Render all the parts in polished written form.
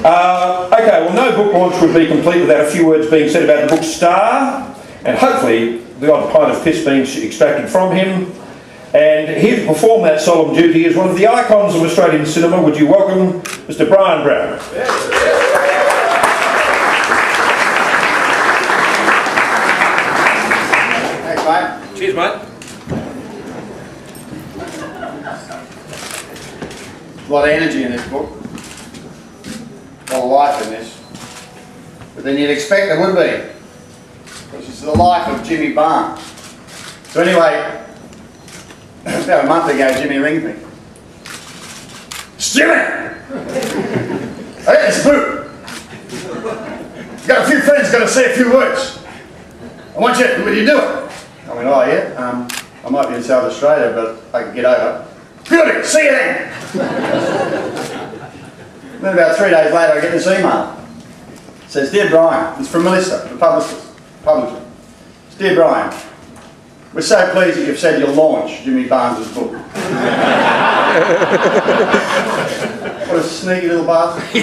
Okay, well, no book launch would be complete without a few words being said about the book's star, and hopefully the odd pint of piss being extracted from him. And here to perform that solemn duty is one of the icons of Australian cinema. Would you welcome Mr. Brian Brown? Thanks, mate. Cheers, mate. A lot of energy in this book. A lot of life in this. But then you'd expect there would be. Because it's the life of Jimmy Barnes. So anyway, about a month ago, Jimmy rings me. Jimmy! I got this boot. Got a few friends, got to say a few words. Will you do it? I went, oh yeah, I might be in South Australia, but I can get over. Good, see you then! Then about 3 days later, I get this email. It says, Dear Brian, it's from Melissa, the publisher. It's Dear Brian, we're so pleased that you've said you'll launch Jimmy Barnes' book. What a sneaky little bastard.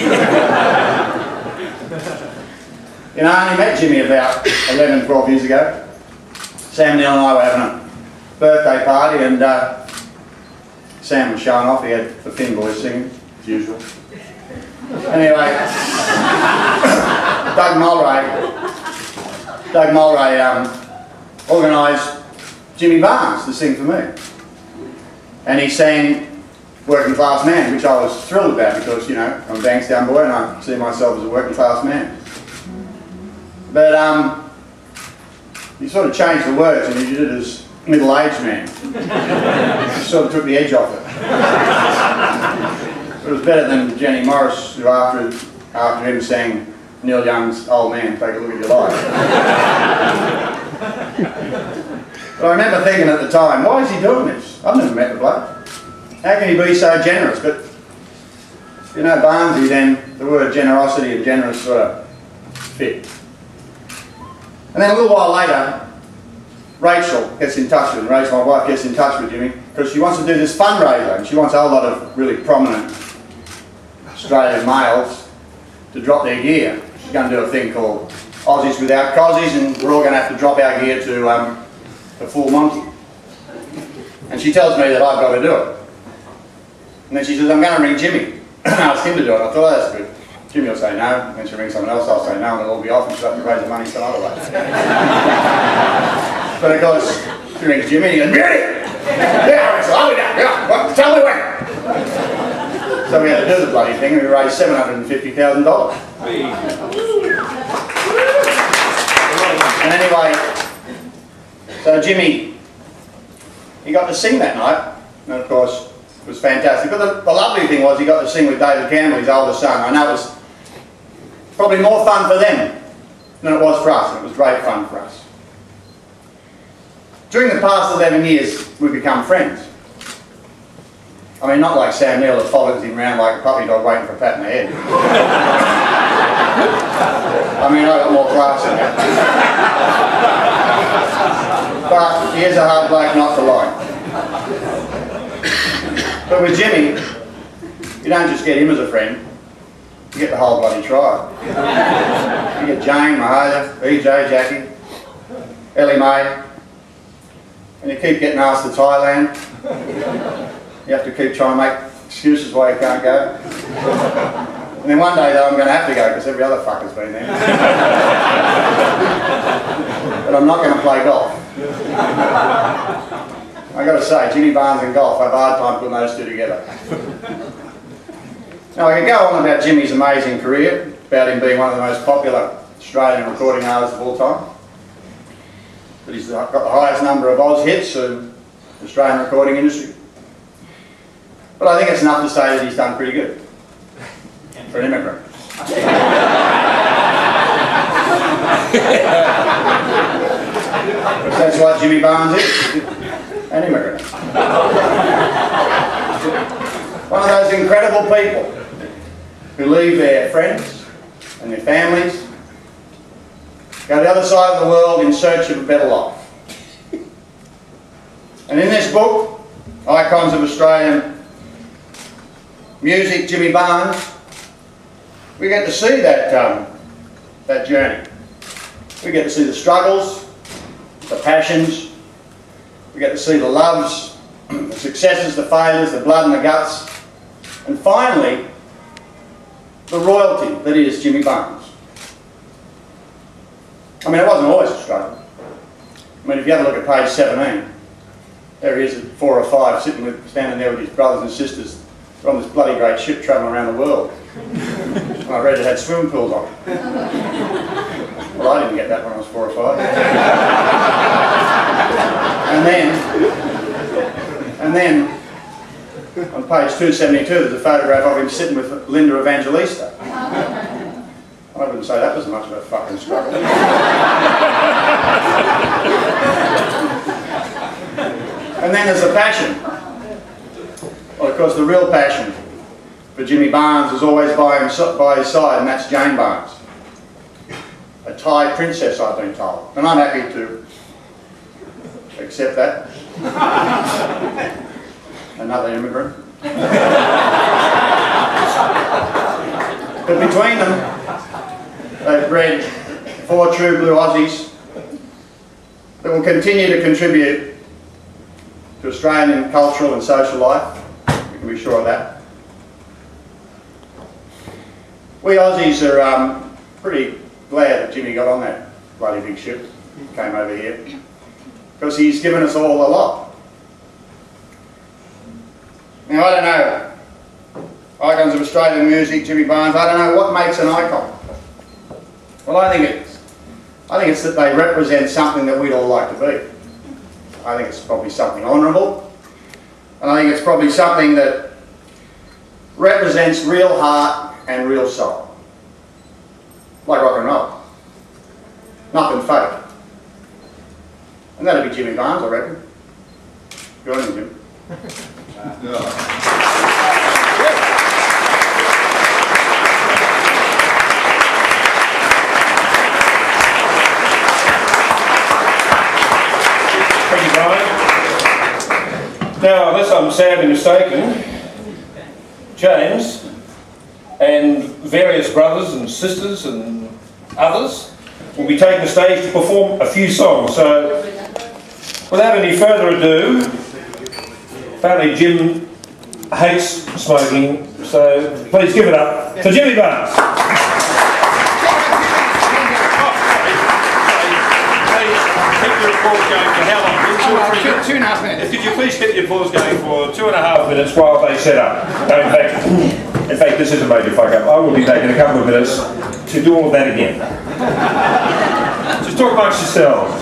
You know, I only met Jimmy about 11, 12 years ago. Sam, Neil and I were having a birthday party and Sam was showing off. He had the Finn boys singing, as usual. Anyway, Doug Mulray organised Jimmy Barnes to sing for me. And he sang Working Class Man, which I was thrilled about because, you know, I'm a Bankstown boy and I see myself as a working class man. But he sort of changed the words and he did it as middle-aged man. He sort of took the edge off it. It was better than Jenny Morris, who after him sang Neil Young's Old Man, Take a Look at Your Life. But I remember thinking at the time, why is he doing this? I've never met the bloke. How can he be so generous? But, you know, Barnesy, then the word generosity and generous sort of fit. And then a little while later, Rachel gets in touch with him. Rachel, my wife, gets in touch with Jimmy because she wants to do this fundraiser and she wants a whole lot of really prominent Australian males to drop their gear. She's going to do a thing called Aussies Without Cossies and we're all going to have to drop our gear to the Full Monty. And she tells me that I've got to do it. And then she says, I'm going to ring Jimmy and ask him to do it. I thought, oh, that's good. Jimmy will say no, and then she'll ring someone else, I'll say no, and it'll all be off and she'll have to raise the money some other way. But of course, she rings Jimmy and he goes, Beauty! Yeah, so I'll be down, yeah, well, tell me when. So we had to do the bloody thing and we raised $750,000. And anyway, so Jimmy, he got to sing that night, and of course, it was fantastic. But the lovely thing was he got to sing with David Campbell, his oldest son. I know it was probably more fun for them than it was for us, and it was great fun for us. During the past 11 years, we've become friends. I mean, not like Sam Neill that follows him around like a puppy dog waiting for a pat in the head. I mean, I got more class than that. But he is a hard bloke not to like. But with Jimmy, you don't just get him as a friend, you get the whole bloody tribe. You get Jane, Mahalia, EJ, Jackie, Ellie Mae, and you keep getting asked to Thailand. You have to keep trying to make excuses why you can't go. And then one day though I'm going to have to go because every other fucker's been there. But I'm not going to play golf. I've got to say, Jimmy Barnes and golf, I have a hard time putting those two together. Now I could go on about Jimmy's amazing career, about him being one of the most popular Australian recording artists of all time. That he's got the highest number of Oz hits in the Australian recording industry. But I think it's enough to say that he's done pretty good for an immigrant. That's what Jimmy Barnes is, an immigrant. One of those incredible people who leave their friends and their families, go to the other side of the world in search of a better life. And in this book, Icons of Australian Music, Jimmy Barnes we get to see that journey. We get to see the struggles, the passions, we get to see the loves, the successes, the failures, the blood and the guts, and finally, the royalty that is Jimmy Barnes. I mean, it wasn't always a struggle. I mean, if you have a look at page 17, there he is at 4 or 5, standing there with his brothers and sisters on this bloody great ship travelling around the world. And I read it had swimming pools on it. Well, I didn't get that when I was 4 or 5. And then, on page 272, there's a photograph of him sitting with Linda Evangelista. I wouldn't say that was much of a fucking struggle. And then there's the passion. Well, of course, the real passion for Jimmy Barnes is always by his side, and that's Jane Barnes. A Thai princess, I've been told. And I'm happy to accept that. Another immigrant. But between them, they've bred 4 true blue Aussies that will continue to contribute to Australian cultural and social life. We can be sure of that. We Aussies are pretty glad that Jimmy got on that bloody big ship, came over here, because he's given us all a lot. Now, I don't know, icons of Australian music, Jimmy Barnes, I don't know what makes an icon. Well, I think it's that they represent something that we'd all like to be. I think it's probably something honourable, and I think it's probably something that represents real heart and real soul. Like rock and roll. Nothing fake. And that'd be Jimmy Barnes, I reckon. Good on him, Jim. Thank you, Brian. Now, unless I'm sadly mistaken, James and various brothers and sisters and others will be taking the stage to perform a few songs. So, without any further ado, apparently Jim hates smoking, so please give it up to Jimmy Barnes. Keep your applause going for how long? 2.5 minutes. Could you please keep your applause going for 2.5 minutes while they set up? No, in fact, this is a major fuck up. I will be taking a couple of minutes to do all of that again. Just talk amongst yourselves.